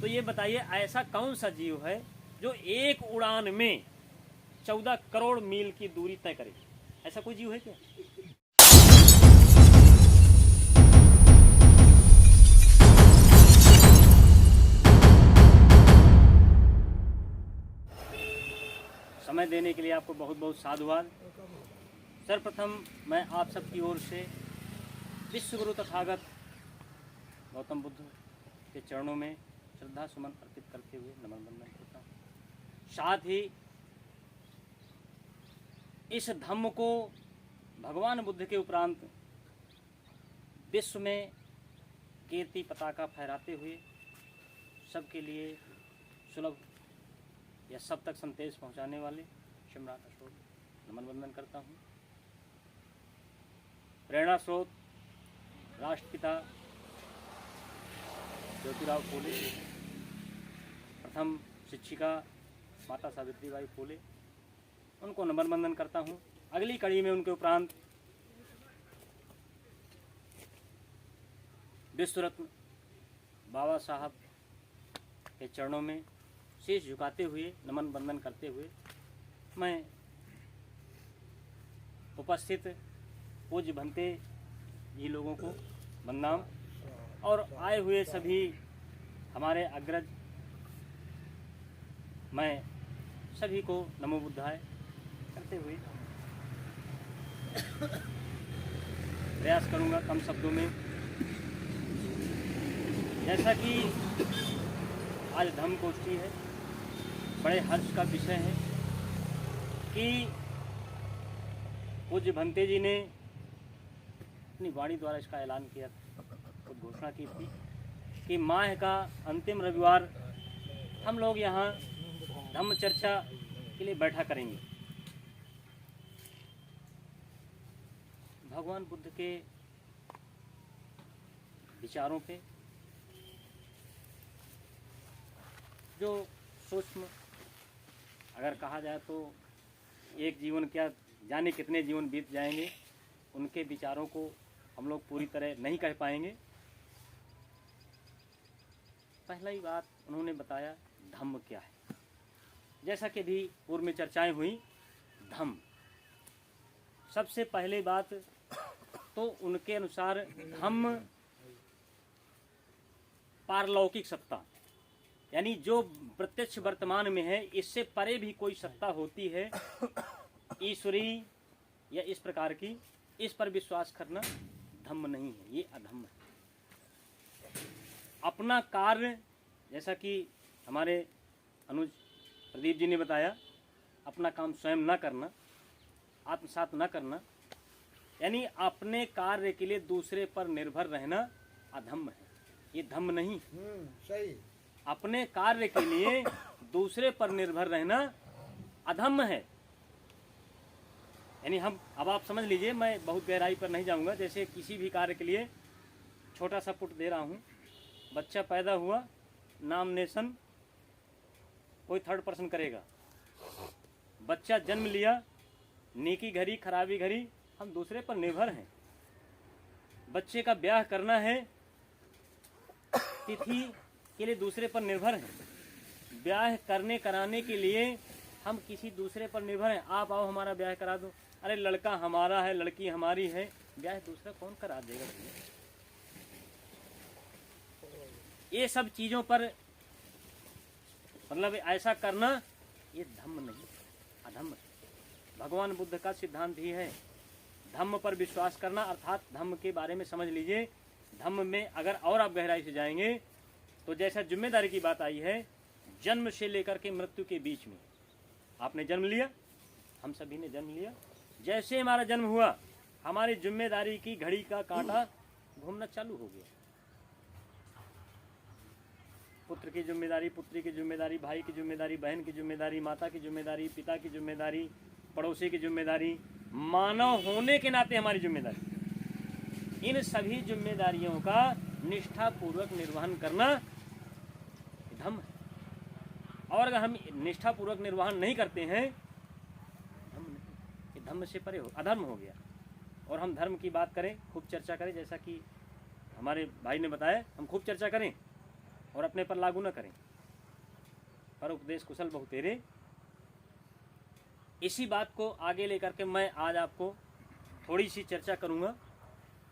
तो ये बताइए ऐसा कौन सा जीव है जो एक उड़ान में 14 करोड़ मील की दूरी तय करे? ऐसा कोई जीव है क्या? समय देने के लिए आपको बहुत बहुत साधुवाद। सर्वप्रथम मैं आप सबकी ओर से विश्वगुरु तथागत गौतम बुद्ध के चरणों में श्रद्धा सुमन अर्पित करते हुए नमन वंदन करता हूँ। साथ ही इस धम्म को भगवान बुद्ध के उपरांत विश्व में कीर्ति पताका फहराते हुए सबके लिए सुलभ या सब तक संदेश पहुंचाने वाले सम्राट अशोक नमन वंदन करता हूँ। प्रेरणा स्रोत राष्ट्रपिता ज्योतिराव फूले, प्रथम शिक्षिका माता सावित्रीबाई फूले, उनको नमन वंदन करता हूँ। अगली कड़ी में उनके उपरांत विश्व रत्न बाबा साहब के चरणों में शीश झुकाते हुए नमन वंदन करते हुए मैं उपस्थित पूज्य भंते जी लोगों को वंदनाम और आए हुए सभी हमारे अग्रज, मैं सभी को नमो बुद्धाय करते हुए प्रयास करूंगा कम शब्दों में। जैसा कि आज धम्म गोष्ठी है, बड़े हर्ष का विषय है कि पूज्य भंते जी ने अपनी वाणी द्वारा इसका ऐलान किया, खुद घोषणा की थी कि माह का अंतिम रविवार हम लोग यहाँ धम्म चर्चा के लिए बैठा करेंगे। भगवान बुद्ध के विचारों पे जो सूक्ष्म अगर कहा जाए तो एक जीवन क्या जाने कितने जीवन बीत जाएंगे, उनके विचारों को हम लोग पूरी तरह नहीं कह पाएंगे। पहला ही बात उन्होंने बताया धम्म क्या है। जैसा कि भी पूर्व में चर्चाएं हुई, धम्म सबसे पहले बात तो उनके अनुसार धम्म पारलौकिक सत्ता, यानी जो प्रत्यक्ष वर्तमान में है, इससे परे भी कोई सत्ता होती है ईश्वरी या इस प्रकार की, इस पर विश्वास करना धम्म नहीं है, ये अधम्म है। अपना कार्य, जैसा कि हमारे अनुज प्रदीप जी ने बताया, अपना काम स्वयं न करना, आत्मसात न करना, यानी अपने कार्य के लिए दूसरे पर निर्भर रहना अधम्म है, ये धम्म नहीं। सही। अपने कार्य के लिए दूसरे पर निर्भर रहना अधम्म है। यानी हम, अब आप समझ लीजिए, मैं बहुत गहराई पर नहीं जाऊंगा। जैसे किसी भी कार्य के लिए छोटा सा पुट दे रहा हूँ, बच्चा पैदा हुआ, नॉमिनेशन कोई थर्ड पर्सन करेगा। बच्चा जन्म लिया, नेकी घड़ी खराबी घड़ी हम दूसरे पर निर्भर हैं। बच्चे का ब्याह करना है, तिथि के लिए दूसरे पर निर्भर हैं। ब्याह करने कराने के लिए हम किसी दूसरे पर निर्भर हैं। आप आओ हमारा ब्याह करा दो, अरे लड़का हमारा है, लड़की हमारी है, ब्याह दूसरा कौन करा देगा? ये सब चीजों पर मतलब ऐसा करना ये धम्म नहीं, अधम्म। भगवान बुद्ध का सिद्धांत ही है धम्म पर विश्वास करना, अर्थात धम्म के बारे में समझ लीजिए। धम्म में अगर और आप गहराई से जाएंगे तो जैसा जिम्मेदारी की बात आई है, जन्म से लेकर के मृत्यु के बीच में, आपने जन्म लिया, हम सभी ने जन्म लिया, जैसे हमारा जन्म हुआ हमारी जिम्मेदारी की घड़ी का कांटा घूमना चालू हो गया। पुत्र की जिम्मेदारी, पुत्री की जिम्मेदारी, भाई की जिम्मेदारी, बहन की जिम्मेदारी, माता की जिम्मेदारी, पिता की जिम्मेदारी, पड़ोसी की जिम्मेदारी, मानव होने के नाते हमारी जिम्मेदारी, इन सभी जिम्मेदारियों का निष्ठापूर्वक निर्वहन करना धम्म है। और अगर हम निष्ठापूर्वक निर्वहन नहीं करते हैं, धम्म से परे हो, अधर्म हो गया। और हम धर्म की बात करें, खूब चर्चा करें, जैसा कि हमारे भाई ने बताया, हम खूब चर्चा करें और अपने पर लागू न करें। पर उपदेश कुशल बहुतेरे। इसी बात को आगे लेकर के मैं आज आपको थोड़ी सी चर्चा करूंगा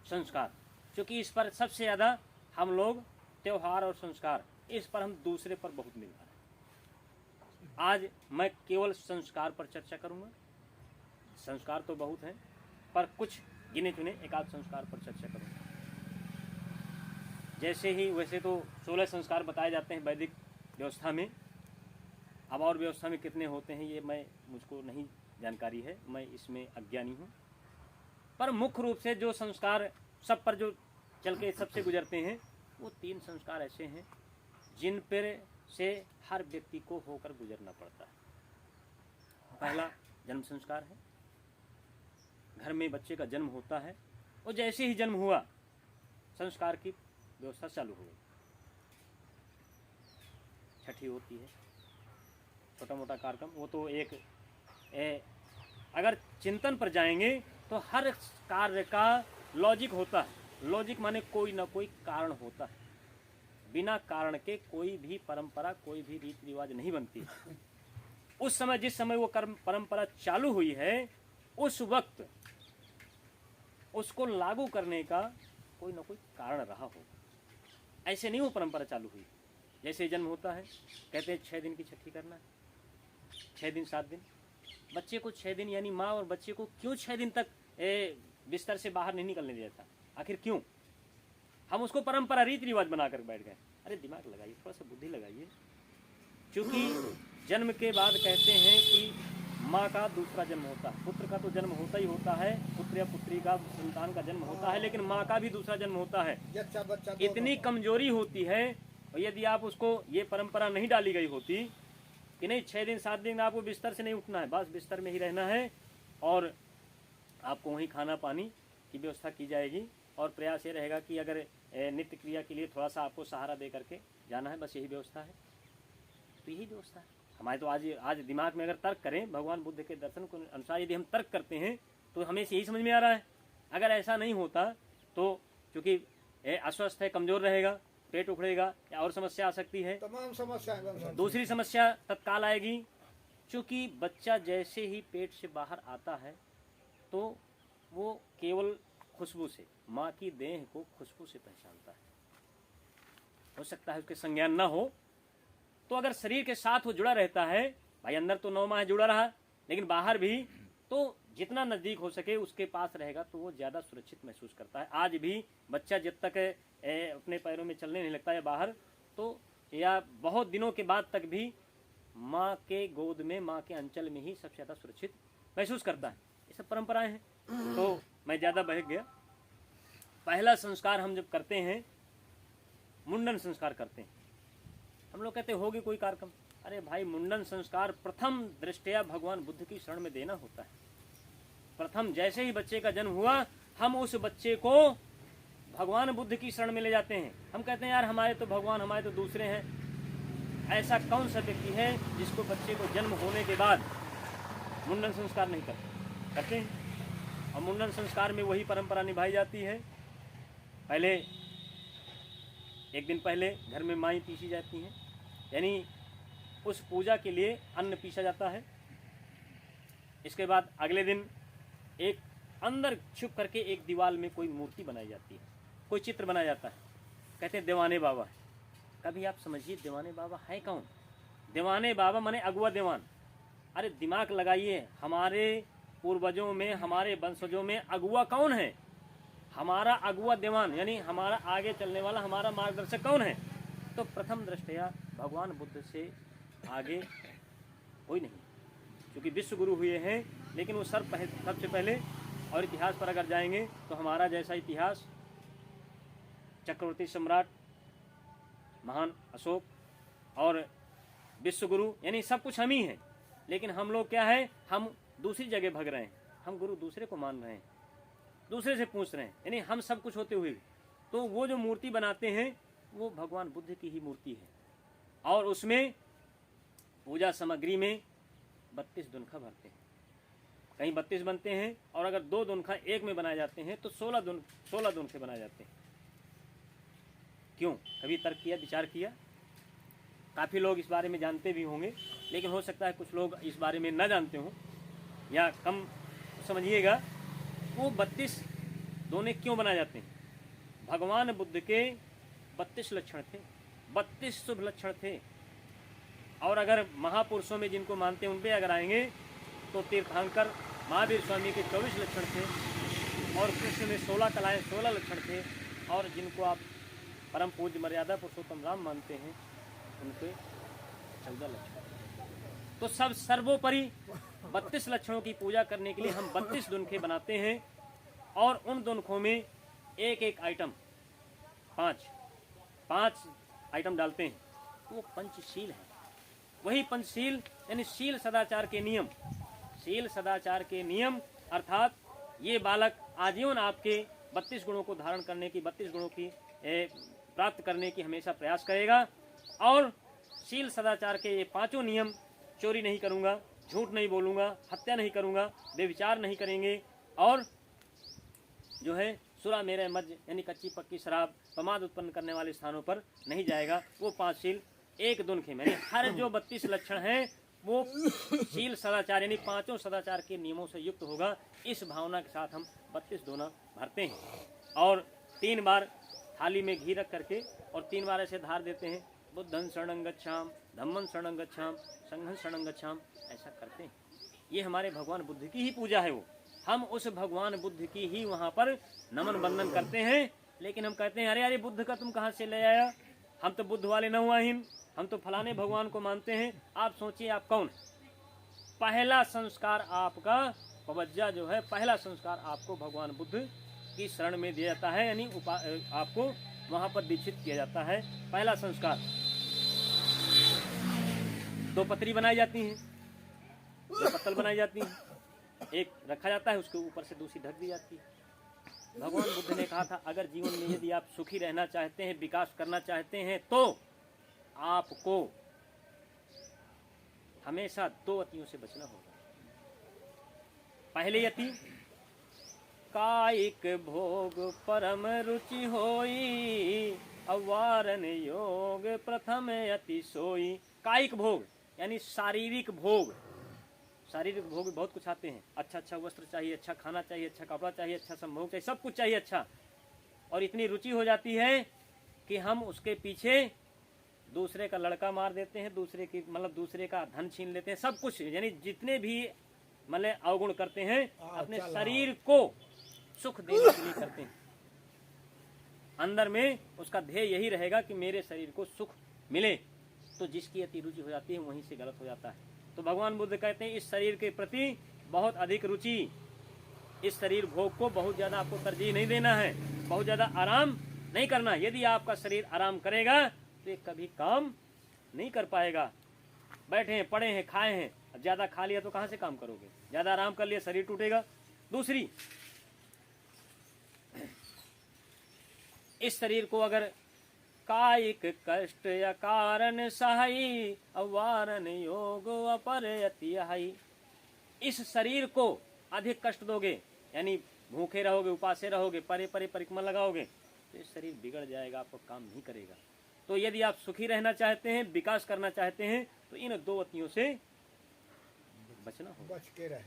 संस्कार, क्योंकि इस पर सबसे ज़्यादा हम लोग त्यौहार और संस्कार, इस पर हम दूसरे पर बहुत निर्भर हैं। आज मैं केवल संस्कार पर चर्चा करूंगा। संस्कार तो बहुत हैं, पर कुछ गिने चुने एकाध संस्कार पर चर्चा करूंगा। जैसे ही वैसे तो 16 संस्कार बताए जाते हैं वैदिक व्यवस्था में। अब और व्यवस्था में कितने होते हैं ये मुझको नहीं जानकारी है, मैं इसमें अज्ञानी हूँ। पर मुख्य रूप से जो संस्कार सब पर जो चल के सबसे गुजरते हैं, वो 3 संस्कार ऐसे हैं जिन पर से हर व्यक्ति को होकर गुजरना पड़ता है। पहला जन्म संस्कार है। घर में बच्चे का जन्म होता है और जैसे ही जन्म हुआ संस्कार की व्यवस्था चालू हो गई। छठी होती है, छोटा मोटा कार्यक्रम, वो तो एक अगर चिंतन पर जाएंगे तो हर कार्य का लॉजिक होता है। लॉजिक माने कोई ना कोई कारण होता है। बिना कारण के कोई भी परंपरा, कोई भी रीति रिवाज नहीं बनती। उस समय जिस समय वो कर्म परंपरा चालू हुई है, उस वक्त उसको लागू करने का कोई ना कोई कारण रहा होगा। ऐसे नहीं वो परंपरा चालू हुई। जैसे जन्म होता है, कहते हैं 6 दिन की छठी करना है, 6 दिन 7 दिन। बच्चे को 6 दिन, यानी माँ और बच्चे को क्यों 6 दिन तक बिस्तर से बाहर नहीं निकलने दिया था? आखिर क्यों? हम उसको परंपरा रीति रिवाज बनाकर बैठ गए। अरे दिमाग लगाइए, थोड़ा सा बुद्धि लगाइए। क्योंकि जन्म के बाद कहते हैं कि माँ का दूसरा जन्म होता है। पुत्र का तो जन्म होता ही होता है, पुत्र या पुत्री का, संतान का जन्म होता है, लेकिन माँ का भी दूसरा जन्म होता है। इतनी कमजोरी होती है, और यदि आप उसको ये परंपरा नहीं डाली गई होती कि नहीं 6 दिन 7 दिन आपको बिस्तर से नहीं उठना है, बस बिस्तर में ही रहना है और आपको वहीं खाना पानी की व्यवस्था की जाएगी, और प्रयास ये रहेगा कि अगर नित्य क्रिया के लिए थोड़ा सा आपको सहारा दे करके जाना है, बस यही व्यवस्था है। तो यही व्यवस्था है हमारे। तो आज दिमाग में अगर तर्क करें, भगवान बुद्ध के दर्शन के अनुसार यदि हम तर्क करते हैं तो हमें यही समझ में आ रहा है। अगर ऐसा नहीं होता तो चूँकि अस्वस्थ है, कमज़ोर रहेगा, पेट उखड़ेगा या और समस्या आ सकती है, तमाम समस्याएं। दूसरी समस्या तत्काल आएगी। क्योंकि बच्चा जैसे ही पेट से बाहर आता है तो वो केवल खुशबू से, माँ की देह को खुशबू से पहचानता है। हो सकता है उसके संज्ञान न हो, तो अगर शरीर के साथ वो जुड़ा रहता है, भाई अंदर तो 9 माह जुड़ा रहा, लेकिन बाहर भी तो जितना नज़दीक हो सके उसके पास रहेगा तो वो ज़्यादा सुरक्षित महसूस करता है। आज भी बच्चा जब तक अपने पैरों में चलने नहीं लगता है बाहर, तो या बहुत दिनों के बाद तक भी माँ के गोद में, माँ के अंचल में ही सबसे ज़्यादा सुरक्षित महसूस करता है। ये सब परंपराएं हैं। तो मैं ज़्यादा बहक गया। पहला संस्कार हम जब करते हैं, मुंडन संस्कार करते हैं। हम लोग कहते होगी कोई कार्यक्रम, अरे भाई मुंडन संस्कार प्रथम दृष्टया भगवान बुद्ध की शरण में देना होता है। प्रथम जैसे ही बच्चे का जन्म हुआ, हम उस बच्चे को भगवान बुद्ध की शरण में ले जाते हैं। हम कहते हैं यार हमारे तो भगवान, हमारे तो दूसरे हैं। ऐसा कौन सा व्यक्ति है जिसको बच्चे को जन्म होने के बाद मुंडन संस्कार नहीं करते हैं? और मुंडन संस्कार में वही परंपरा निभाई जाती है। पहले एक दिन पहले घर में माई पीसी जाती हैं, यानी उस पूजा के लिए अन्न पीसा जाता है। इसके बाद अगले दिन एक अंदर छुप करके एक दीवार में कोई मूर्ति बनाई जाती है, कोई चित्र बनाया जाता है। कहते हैं देवाने बाबा। कभी आप समझिए देवाने बाबा है कौन? देवाने बाबा माने अगुआ देवान। अरे दिमाग लगाइए, हमारे पूर्वजों में, हमारे वंशजों में अगुआ कौन है? हमारा अगुआ देवान, यानी हमारा आगे चलने वाला, हमारा मार्गदर्शक कौन है? तो प्रथम दृष्टया भगवान बुद्ध से आगे कोई नहीं, क्योंकि विश्व गुरु हुए हैं। लेकिन वो सबसे पहले, और इतिहास पर अगर जाएंगे तो हमारा जैसा इतिहास, चक्रवर्ती सम्राट महान अशोक और विश्व गुरु, यानी सब कुछ हम ही हैं। लेकिन हम लोग क्या है, हम दूसरी जगह भग रहे हैं। हम गुरु दूसरे को मान रहे हैं, दूसरे से पूछ रहे हैं, यानी हम सब कुछ होते हुए। तो वो जो मूर्ति बनाते हैं वो भगवान बुद्ध की ही मूर्ति है, और उसमें पूजा सामग्री में 32 दुनखा भरते हैं। कहीं 32 बनते हैं, और अगर 2 दुनखा एक में बनाए जाते हैं तो 16 दुनखे बनाए जाते हैं। क्यों? कभी तर्क किया, विचार किया? काफ़ी लोग इस बारे में जानते भी होंगे, लेकिन हो सकता है कुछ लोग इस बारे में न जानते हों या कम समझिएगा। वो 32 दोने क्यों बनाए जाते हैं? भगवान बुद्ध के 32 लक्षण थे, 32 शुभ लक्षण थे। और अगर महापुरुषों में जिनको मानते हैं उन पे अगर आएंगे तो तीर्थंकर महावीर स्वामी के 24 लक्षण थे, और कृष्ण में 16 कलाएँ 16 लक्षण थे, और जिनको आप परम पूज्य मर्यादा पुरुषोत्तम राम मानते हैं उनके 14 लक्षण। तो सब सर्वोपरि 32 लक्षणों की पूजा करने के लिए हम 32 दुनखे बनाते हैं, और उन दुनखों में एक एक आइटम 5 आइटम डालते हैं। वो पंचशील है। वही पंचशील यानी शील सदाचार के नियम, शील सदाचार के नियम अर्थात ये बालक आजीवन आपके 32 गुणों को धारण करने की, 32 गुणों की प्राप्त करने की हमेशा प्रयास करेगा। और शील सदाचार के ये 5 नियम, चोरी नहीं करूँगा, झूठ नहीं बोलूँगा, हत्या नहीं करूँगा, बेविचार नहीं करेंगे, और जो है सुरा मेरे मज यानी कच्ची पक्की शराब प्रमाद उत्पन्न करने वाले स्थानों पर नहीं जाएगा। वो 5 शील एक दुनखे में, यानी हर जो 32 लक्षण हैं वो शील सदाचार यानी 5 सदाचार के नियमों से युक्त होगा। इस भावना के साथ हम 32 दोना भरते हैं, और 3 बार थाली में घी रख करके और 3 बार ऐसे धार देते हैं, बुद्धं शरणं गच्छाम, धम्मं शरणं गच्छाम, संघं शरणं गच्छाम, ऐसा करते हैं। ये हमारे भगवान बुद्ध की ही पूजा है। वो हम उस भगवान बुद्ध की ही वहाँ पर नमन बंदन करते हैं। लेकिन हम कहते हैं अरे बुद्ध का तुम कहाँ से ले आया, हम तो बुद्ध वाले न हुआ, हम तो फलाने भगवान को मानते हैं। आप सोचिए आप कौन? पहला संस्कार आपका पवज्जा जो है, पहला संस्कार आपको भगवान बुद्ध की शरण में दिया जाता है, यानी आपको वहाँ पर दीक्षित किया जाता है। पहला संस्कार 2 पत्री बनाई जाती हैं, 2 पत्तल बनाई जाती हैं, एक रखा जाता है, उसके ऊपर से दूसरी ढक दी जाती है। भगवान बुद्ध ने कहा था अगर जीवन में यदि आप सुखी रहना चाहते हैं, विकास करना चाहते हैं, तो आपको हमेशा 2 अतियों से बचना होगा। पहले यति कायिक भोग परम रुचि होई, अवारन योग प्रथम यति सोई। कायिक भोग यानी शारीरिक भोग। शारीरिक भोग बहुत कुछ आते हैं, अच्छा वस्त्र चाहिए, अच्छा खाना चाहिए, अच्छा कपड़ा चाहिए, अच्छा संभोग चाहिए, सब कुछ चाहिए अच्छा। और इतनी रुचि हो जाती है कि हम उसके पीछे दूसरे का लड़का मार देते हैं, दूसरे की मतलब दूसरे का धन छीन लेते हैं, सब कुछ यानी जितने भी मतलब अवगुण करते हैं अपने शरीर को सुख देने के लिए करते हैं। अंदर में उसका ध्येय यही रहेगा कि मेरे शरीर को सुख मिले। तो जिसकी अति रुचि हो जाती है वहीं से गलत हो जाता है। तो भगवान बुद्ध कहते हैं इस शरीर के प्रति बहुत अधिक रुचि, इस शरीर भोग को बहुत ज्यादा आपको तरजीह नहीं देना है, बहुत ज्यादा आराम नहीं करना। यदि आपका शरीर आराम करेगा तो ये कभी काम नहीं कर पाएगा। बैठे हैं, पड़े हैं, खाए हैं, अब ज्यादा खा लिया तो कहाँ से काम करोगे? ज्यादा आराम कर लिया शरीर टूटेगा। दूसरी, इस शरीर को अगर कायिक कष्ट या कारण सहाई, अवारन योग अपरयति हाई। इस शरीर को अधिक कष्ट दोगे यानी भूखे रहोगे, उपासे रहोगे, परे परे परिक्रमा लगाओगे तो इस शरीर बिगड़ जाएगा, आपको काम नहीं करेगा। तो यदि आप सुखी रहना चाहते हैं, विकास करना चाहते हैं, तो इन 2 अतियों से बचना होगा, बच के रहे।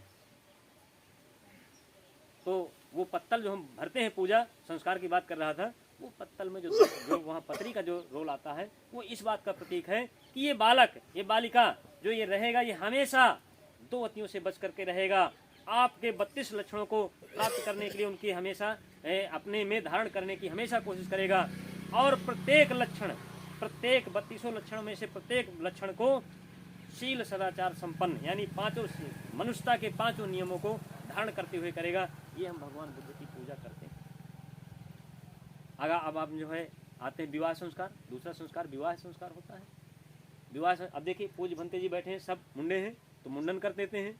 तो वो पत्तल जो हम भरते हैं, पूजा संस्कार की बात कर रहा था, वो पत्तल में जो वहाँ पत्री का जो रोल आता है वो इस बात का प्रतीक है कि ये बालक, ये बालिका जो ये रहेगा, ये हमेशा 2 अतियों से बच करके रहेगा। आपके 32 लक्षणों को प्राप्त करने के लिए उनकी हमेशा अपने में धारण करने की हमेशा कोशिश करेगा। और प्रत्येक लक्षण, प्रत्येक 32 लक्षण में से प्रत्येक लक्षण को शील सदाचार संपन्न यानी 5 मनुष्यता के 5 नियमों को धारण करते हुए करेगा। ये हम भगवान बुद्ध की पूजा करते हैं। अगर अब आप जो है आते हैं विवाह संस्कार, दूसरा संस्कार विवाह संस्कार होता है। विवाह अब देखिए पूज्य भंते जी बैठे हैं, सब मुंडे हैं तो मुंडन कर देते हैं।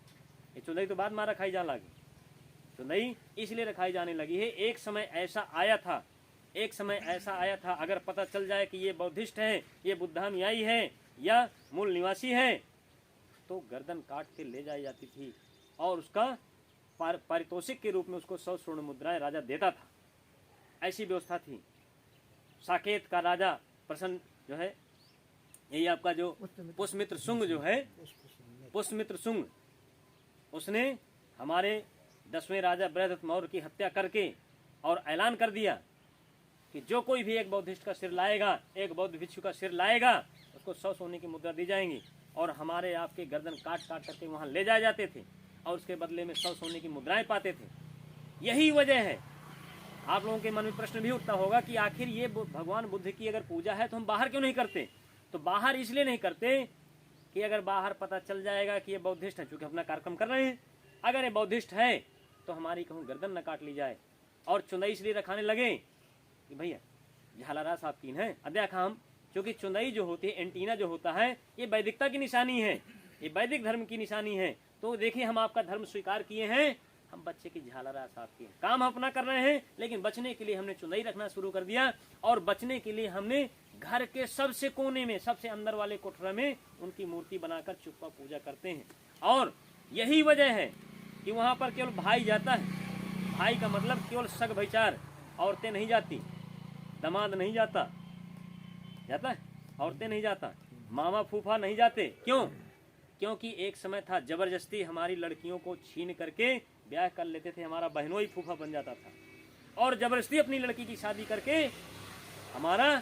ये चुंदई तो बाद में रखाई जाने लगी, चुंदई इसलिए रखाई जाने लगी है। एक समय ऐसा आया था, एक समय ऐसा आया था अगर पता चल जाए कि ये बौद्धिस्ट है, ये बुद्धानुयायी है या मूल निवासी है, तो गर्दन काट के ले जाई जाती थी और उसका पारितोषिक के रूप में उसको 100 स्वर्ण मुद्राएं राजा देता था। ऐसी व्यवस्था थी। साकेत का राजा प्रसन्न जो है यही आपका जो पुष्यमित्र शुंग जो है, पुष्यमित्र शुंग, उसने हमारे 10वें राजा बृहदत्त मौर्य की हत्या करके और ऐलान कर दिया कि जो कोई भी एक बौद्धिस्ट का सिर लाएगा, एक बौद्ध भिक्षु का सिर लाएगा, उसको 100 सोने की मुद्रा दी जाएंगी। और हमारे आपके गर्दन काट काट करके वहाँ ले जाए जाते थे और उसके बदले में 100 सोने की मुद्राएं पाते थे। यही वजह है। आप लोगों के मन में प्रश्न भी उठता होगा कि आखिर ये भगवान बुद्ध की अगर पूजा है तो हम बाहर क्यों नहीं करते? तो बाहर इसलिए नहीं करते कि अगर बाहर पता चल जाएगा कि ये बौद्धिस्ट है, चूंकि अपना कार्यक्रम कर रहे हैं, अगर ये बौद्धिस्ट है तो हमारी कहूँ गर्दन न काट ली जाए। और चुंदई इसलिए रखाने लगे कि भैया झालारा साहब तीन है अध्याखा हम, क्योंकि चुंदई जो होती है, एंटीना जो होता है, ये वैदिकता की निशानी है, ये वैदिक धर्म की निशानी है। तो देखिए हम आपका धर्म स्वीकार किए हैं, हम बच्चे की झालरा साफ किए, काम अपना कर रहे हैं, लेकिन बचने के लिए हमने चुंदई रखना शुरू कर दिया। और बचने के लिए हमने घर के सबसे कोने में, सबसे अंदर वाले कोठरा में उनकी मूर्ति बनाकर चुप्पा पूजा करते हैं। और यही वजह है कि वहाँ पर केवल भाई जाता है। भाई का मतलब केवल सग भाईचार, औरतें नहीं जाती, दामाद नहीं जाता, जाता है, औरतें नहीं जाता, मामा फूफा नहीं जाते। क्यों? क्योंकि एक समय था जबरदस्ती हमारी लड़कियों को छीन करके ब्याह कर लेते थे, हमारा बहनों ही फूफा बन जाता था, और जबरदस्ती अपनी लड़की की शादी करके हमारा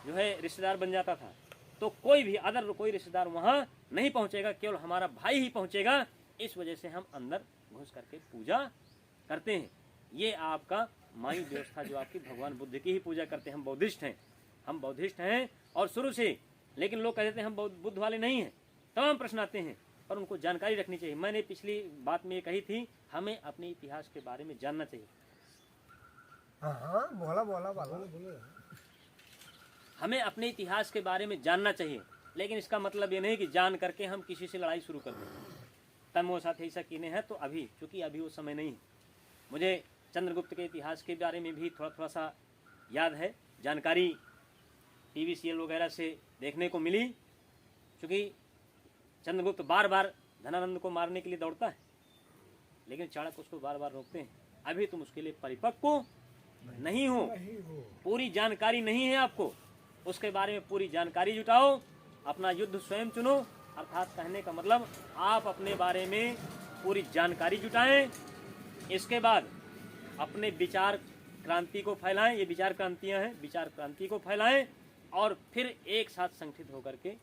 जो है रिश्तेदार बन जाता था। तो कोई भी अदर कोई रिश्तेदार वहाँ नहीं पहुँचेगा, केवल हमारा भाई ही पहुँचेगा। इस वजह से हम अंदर घुस करके पूजा करते हैं। ये आपका माई व्यवस्था जो आपकी भगवान बुद्ध की ही पूजा करते हैं। हम बौद्धिस्ट हैं, हम बौद्धिस्ट हैं और शुरू से। लेकिन लोग कह देते हैं हम बुद्ध वाले नहीं हैं, तमाम प्रश्न आते हैं, पर उनको जानकारी रखनी चाहिए। मैंने पिछली बात में ये कही थी, हमें अपने इतिहास के बारे में जानना चाहिए। हाँ, बोला बोला बोला। हमें अपने इतिहास के बारे में जानना चाहिए, लेकिन इसका मतलब ये नहीं कि जान करके हम किसी से लड़ाई शुरू कर दें। तब वो साथ ऐसा कीने हैं, तो अभी चूंकि अभी वो समय नहीं है। मुझे चंद्रगुप्त के इतिहास के बारे में भी थोड़ा सा याद है, जानकारी टीवी सीरियल वगैरह से देखने को मिली। क्योंकि चंद्रगुप्त बार बार धनानंद को मारने के लिए दौड़ता है, लेकिन चाणक्य उसको बार बार रोकते हैं, अभी तुम उसके लिए परिपक्व नहीं हो, पूरी जानकारी नहीं है आपको, उसके बारे में पूरी जानकारी जुटाओ, अपना युद्ध स्वयं चुनो। अर्थात कहने का मतलब आप अपने बारे में पूरी जानकारी जुटाएं, इसके बाद अपने विचार क्रांति को फैलाएं। ये विचार क्रांतियां हैं, विचार क्रांति को फैलाएं और फिर एक साथ संगठित होकर के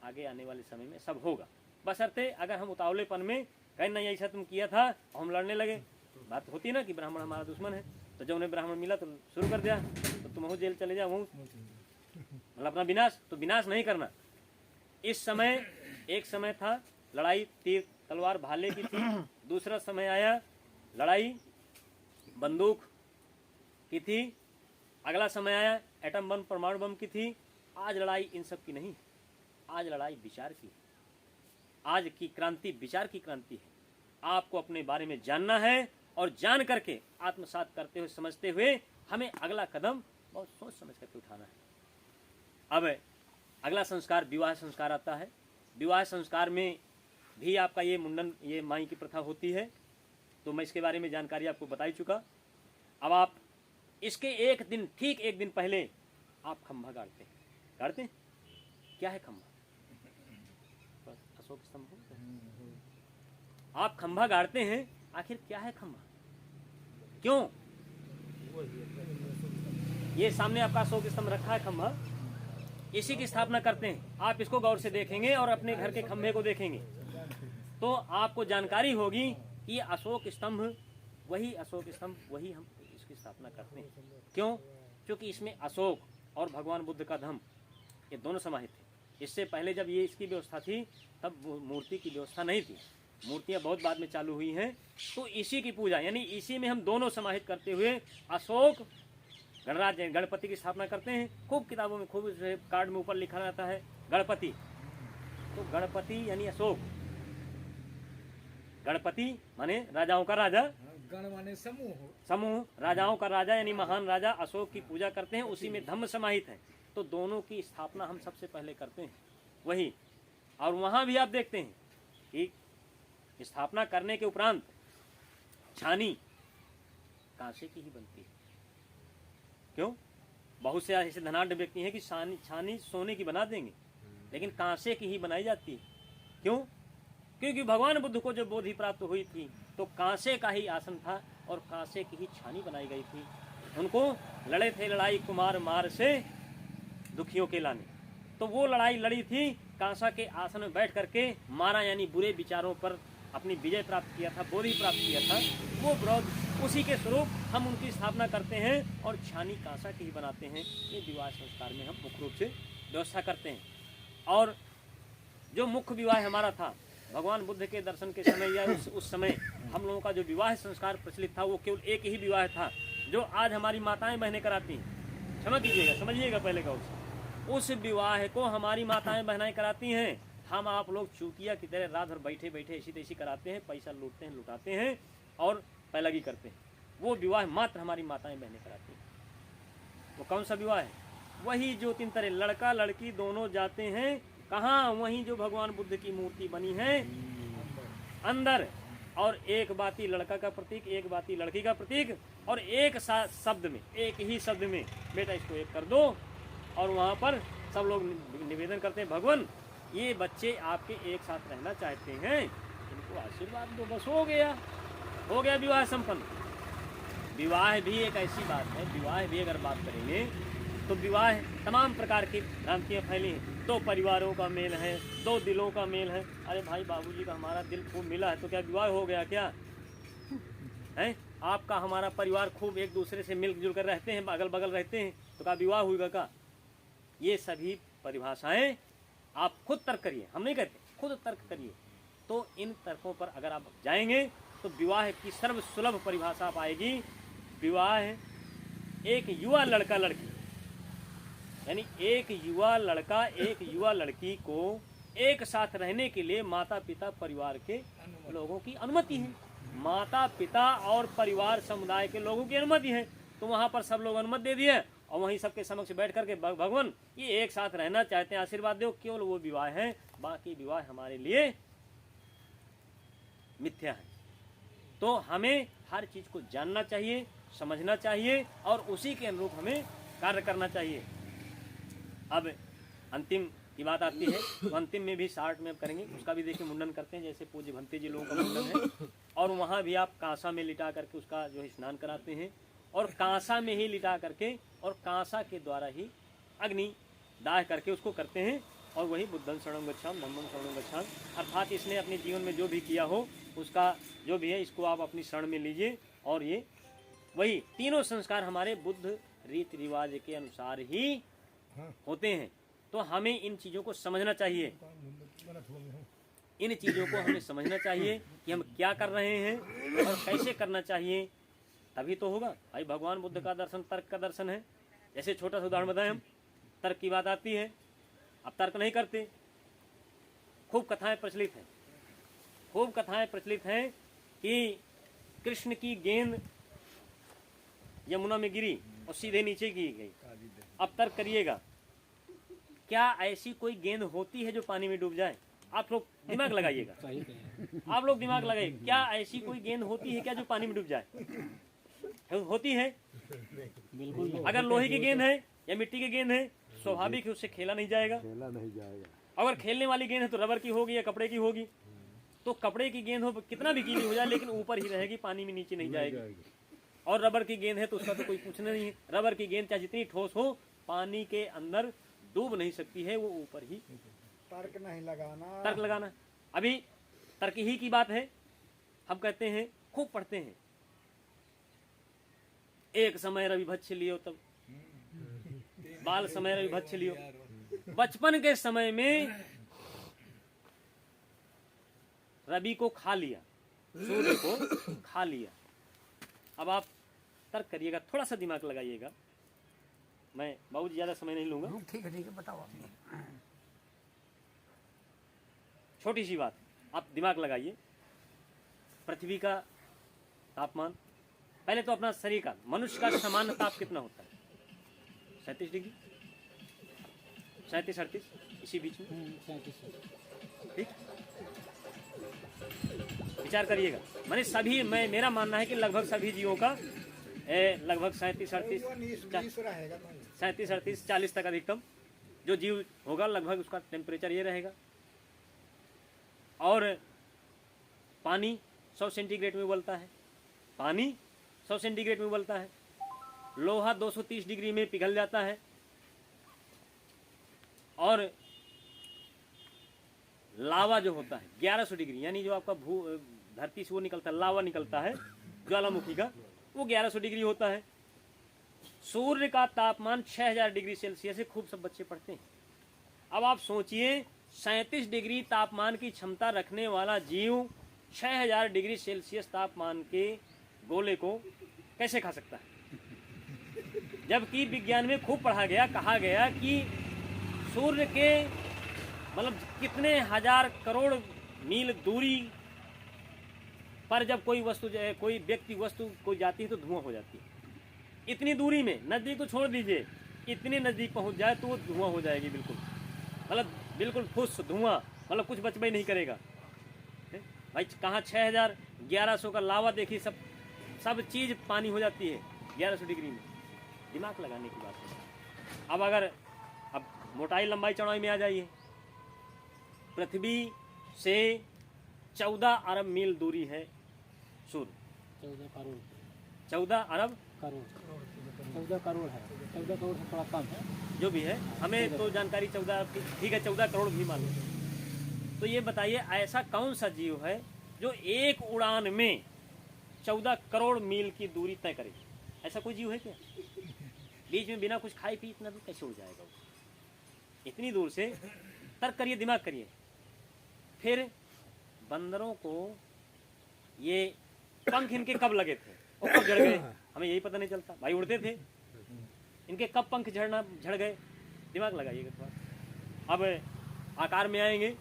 आगे आने वाले समय में सब होगा। बशर्ते अगर हम उतावलेपन में कहीं नहीं ऐसा तुम किया था और हम लड़ने लगे, बात होती ना कि ब्राह्मण हमारा दुश्मन है, तो जब उन्हें ब्राह्मण मिला तो शुरू कर दिया, तो तुम हो जेल चले जाओ, मतलब अपना विनाश। तो विनाश नहीं करना। इस समय एक समय था लड़ाई तीर तलवार भाले की थी, दूसरा समय आया लड़ाई बंदूक की थी, अगला समय आया एटम बम परमाणु बम की थी। आज लड़ाई इन सब की नहीं, आज लड़ाई विचार की। आज की क्रांति विचार की क्रांति है। आपको अपने बारे में जानना है और जान करके आत्मसात करते हुए समझते हुए हमें अगला कदम बहुत सोच समझ करके उठाना है। अब अगला संस्कार विवाह संस्कार आता है। विवाह संस्कार में भी आपका ये मुंडन, ये माई की प्रथा होती है, तो मैं इसके बारे में जानकारी आपको बता ही चुका। अब आप इसके एक दिन, ठीक एक दिन पहले आप खंभा गाड़ते हैं। गाड़ते हैं? क्या है खंभा? अशोक स्तंभ। आप खंभा गाड़ते हैं, आखिर क्या है खंभा? क्यों? ये सामने आपका अशोक स्तंभ रखा है खंभा, इसी की स्थापना करते हैं। आप इसको गौर से देखेंगे और अपने घर के खंभे को देखेंगे तो आपको जानकारी होगी कि ये अशोक स्तंभ, वही अशोक स्तंभ, वही हम इसकी स्थापना करते हैं। क्यों? क्योंकि इसमें अशोक और भगवान बुद्ध का धम्म ये दोनों समाहित थे। इससे पहले जब ये इसकी व्यवस्था थी तब मूर्ति की व्यवस्था नहीं थी, मूर्तियाँ बहुत बाद में चालू हुई हैं। तो इसी की पूजा, यानी इसी में हम दोनों समाहित करते हुए अशोक गणराज गणपति की स्थापना करते हैं। खूब किताबों में, खूब कार्ड में ऊपर लिखा रहता है गणपति, तो गणपति यानी अशोक। गणपति माने राजाओं का राजा, गण माने समूह, समूह, राजाओं का राजा यानी महान राजा अशोक की पूजा करते हैं, उसी में धम्म समाहित है। तो दोनों की स्थापना हम सबसे पहले करते हैं वही। और वहां भी आप देखते हैं कि स्थापना करने के उपरांत छानी कांसे की ही बनती है। क्यों? बहुत से ऐसे धनाढ़ व्यक्ति हैं कि छानी सोने की बना देंगे, लेकिन कांसे की ही बनाई जाती है। क्यों? क्योंकि भगवान बुद्ध को जब बोधि प्राप्त हुई थी तो कांसे का ही आसन था और कांसे की ही छानी बनाई गई थी। उनको लड़े थे लड़ाई कुमार मार से दुखियों के लाने, तो वो लड़ाई लड़ी थी कांसा के आसन में बैठ करके, मारा यानी बुरे विचारों पर अपनी विजय प्राप्त किया था, बोधि प्राप्त किया था। वो विरोध उसी के स्वरूप हम उनकी स्थापना करते हैं और छानी कांसा की ही बनाते हैं। ये विवाह संस्कार में हम मुख्य रूप से व्यवस्था करते हैं। और जो मुख्य विवाह हमारा था भगवान बुद्ध के दर्शन के समय या उस समय हम लोगों का जो विवाह संस्कार प्रचलित था वो केवल एक ही विवाह था जो आज हमारी माताएं बहनें कराती हैं। क्षमा कीजिएगा, समझिएगा पहले का उस विवाह को हमारी माताएं बहनें कराती हैं। हम आप लोग चूतिया की तरह रात भर बैठे बैठे ऐसी तैसी कराते हैं, पैसा लूटते हैं, लुटाते हैं और पैलगी करते हैं। वो विवाह मात्र हमारी माताएं बहनें कराती हैं। वो कौन सा विवाह है? वही जो 3 तरह, लड़का लड़की दोनों जाते हैं कहाँ? वहीं जो भगवान बुद्ध की मूर्ति बनी है अंदर, और एक बाती लड़का का प्रतीक, एक बाती लड़की का प्रतीक, और एक शब्द में, एक ही शब्द में बेटा इसको एक कर दो। और वहाँ पर सब लोग निवेदन करते हैं, भगवान ये बच्चे आपके एक साथ रहना चाहते हैं, इनको आशीर्वाद दो। बस हो गया विवाह संपन्न। विवाह भी एक ऐसी बात है, विवाह भी अगर बात करेंगे तो विवाह तमाम प्रकार की भ्रांतियाँ फैली हैं। 2 परिवारों का मेल है, 2 दिलों का मेल है। अरे भाई बाबूजी का हमारा दिल खूब मिला है तो क्या विवाह हो गया क्या है? आपका हमारा परिवार खूब एक दूसरे से मिलजुल कर रहते हैं, अगल बगल रहते हैं, तो क्या विवाह हुआ का? ये सभी परिभाषाएं आप खुद तर्क करिए, हम नहीं कहते, खुद तर्क करिए। तो इन तर्कों पर अगर आप जाएंगे तो विवाह की सर्वसुलभ परिभाषा पाएगी। विवाह एक युवा लड़का लड़की, यानी एक युवा लड़का एक युवा लड़की को एक साथ रहने के लिए माता पिता परिवार के लोगों की अनुमति है। माता पिता और परिवार समुदाय के लोगों की अनुमति है। तो वहाँ पर सब लोग अनुमति दे दिए और वहीं सबके समक्ष बैठ करके भगवान ये एक साथ रहना चाहते हैं, आशीर्वाद दो। केवल वो विवाह है, बाकी विवाह हमारे लिए मिथ्या है। तो हमें हर चीज को जानना चाहिए, समझना चाहिए और उसी के अनुरूप हमें कार्य करना चाहिए। अब अंतिम की बात आती है, तो अंतिम में भी 60 में करेंगे, उसका भी देखिए मुंडन करते हैं, जैसे पूज्य भंते जी लोगों का मुंडन है। और वहाँ भी आप कांसा में लिटा करके उसका जो है स्नान कराते हैं, और कांसा में ही लिटा करके और कांसा के द्वारा ही अग्नि दाह करके उसको करते हैं। और वही बुद्धं शरणं गच्छामि, धम्मं शरणं गच्छामि, अर्थात इसने अपने जीवन में जो भी किया हो उसका जो भी है इसको आप अपनी शरण में लीजिए। और ये वही तीनों संस्कार हमारे बुद्ध रीति रिवाज के अनुसार ही होते हैं। तो हमें इन चीज़ों को समझना चाहिए, इन चीज़ों को हमें समझना चाहिए कि हम क्या कर रहे हैं और कैसे करना चाहिए, तभी तो होगा। भाई भगवान बुद्ध का दर्शन तर्क का दर्शन है। जैसे छोटा सा उदाहरण बताएं, हम तर्क की बात आती है, अब तर्क नहीं करते। खूब कथाएं प्रचलित हैं, खूब कथाएं प्रचलित हैं कि कृष्ण की गेंद यमुना में गिरी और सीधे नीचे की गई। अब तर्क करिएगा, क्या ऐसी कोई गेंद होती है जो पानी में डूब जाए? आप लोग दिमाग लगाइएगा, आप लोग दिमाग लगाइए, क्या ऐसी कोई गेंद होती है क्या जो पानी में डूब जाए? होती है? बिल्कुल। अगर लोहे की गेंद है या मिट्टी की गेंद है, स्वाभाविक है उससे खेला नहीं जाएगा। अगर खेलने वाली गेंद है तो रबर की होगी या कपड़े की होगी। तो कपड़े की गेंद हो कितना भी गीली हो जाए लेकिन ऊपर ही रहेगी, पानी में नीचे नहीं जाएगी। और रबर की गेंद है तो उसका तो कोई पूछना नहीं है। रबर की गेंद चाहे जितनी ठोस हो पानी के अंदर डूब नहीं सकती है, वो ऊपर ही। तर्क नहीं लगाना, तर्क लगाना अभी तर्क ही की बात है। हम कहते हैं, खूब पढ़ते हैं, एक समय रवि भक्ष लियो, तब बाल समय रवि भक्ष लियो। बचपन के समय में रवि को खा लिया, सूर्य को खा लिया। अब आप तर्क करिएगा, थोड़ा सा दिमाग लगाइएगा। मैं बहुत ज्यादा समय नहीं लूंगा। ठीक है बताओ आपने। छोटी सी बात, आप दिमाग लगाइए। पृथ्वी का तापमान, पहले तो अपना शरीर का, मनुष्य का सामान्य ताप कितना होता है? 37 डिग्री, 37-38 इसी बीच में। ठीक, विचार करिएगा। मैंने सभी, मेरा मानना है कि लगभग सभी जीवों का लगभग 37-38 40 तक अधिकतम जो जीव होगा लगभग उसका टेम्परेचर ये रहेगा। और पानी 100 सेंटीग्रेड में उबलता है, पानी 100 सेंटीग्रेड में उबलता है। लोहा 230 डिग्री में पिघल जाता है। और लावा जो होता है 1100 डिग्री, यानी जो आपका धरती से वो निकलता है, लावा निकलता है ज्वालामुखी का, वो 1100 डिग्री होता है। सूर्य का तापमान 6000 डिग्री सेल्सियस है, खूब सब बच्चे पढ़ते हैं। अब आप सोचिए 37 डिग्री तापमान की क्षमता रखने वाला जीव 6000 डिग्री सेल्सियस तापमान के गोले को कैसे खा सकता है? जबकि विज्ञान में खूब पढ़ा गया, कहा गया कि सूर्य के मतलब कितने हजार करोड़ मील दूरी पर जब कोई वस्तु, कोई व्यक्ति वस्तु कोई जाती है तो धुआं हो जाती है। इतनी दूरी में, नज़दीक तो छोड़ दीजिए, इतने नज़दीक पहुंच जाए तो वो धुआं हो जाएगी बिल्कुल, मतलब बिल्कुल फुस धुआं, मतलब कुछ बचना ही नहीं करेगा भाई। कहाँ 6000, 1100 का लावा देखिए, सब चीज़ पानी हो जाती है 1100 डिग्री में। दिमाग लगाने की बात है। अब अगर मोटाई लंबाई चौड़ाई में आ जाइए, पृथ्वी से 14 अरब मील दूरी है सूर्य। 14 अरब करोड़ 14 करोड़ है, 14 करोड़ से थोड़ा कम है, जो भी है, हमें तो जानकारी 14, ठीक है 14 करोड़ भी मान लो। तो ये बताइए ऐसा कौन सा जीव है जो एक उड़ान में 14 करोड़ मील की दूरी तय करे? ऐसा कोई जीव है क्या? बीच में बिना कुछ खाए पी इतना भी कैसे उड़ जाएगा वो? इतनी दूर से तर्क करिए, दिमाग करिए। फिर बंदरों को ये पंख इनके कब लगे थे और कब झड़ गए, हमें यही पता नहीं चलता। भाई उड़ते थे, इनके कब पंख झड़ गए? दिमाग लगाइएगा थोड़ा। अब आकार में आएंगे,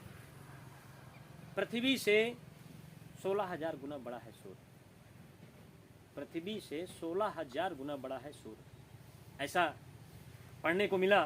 पृथ्वी से 16,000 गुना बड़ा है सूर्य। पृथ्वी से 16,000 गुना बड़ा है सूर्य। ऐसा पढ़ने को मिला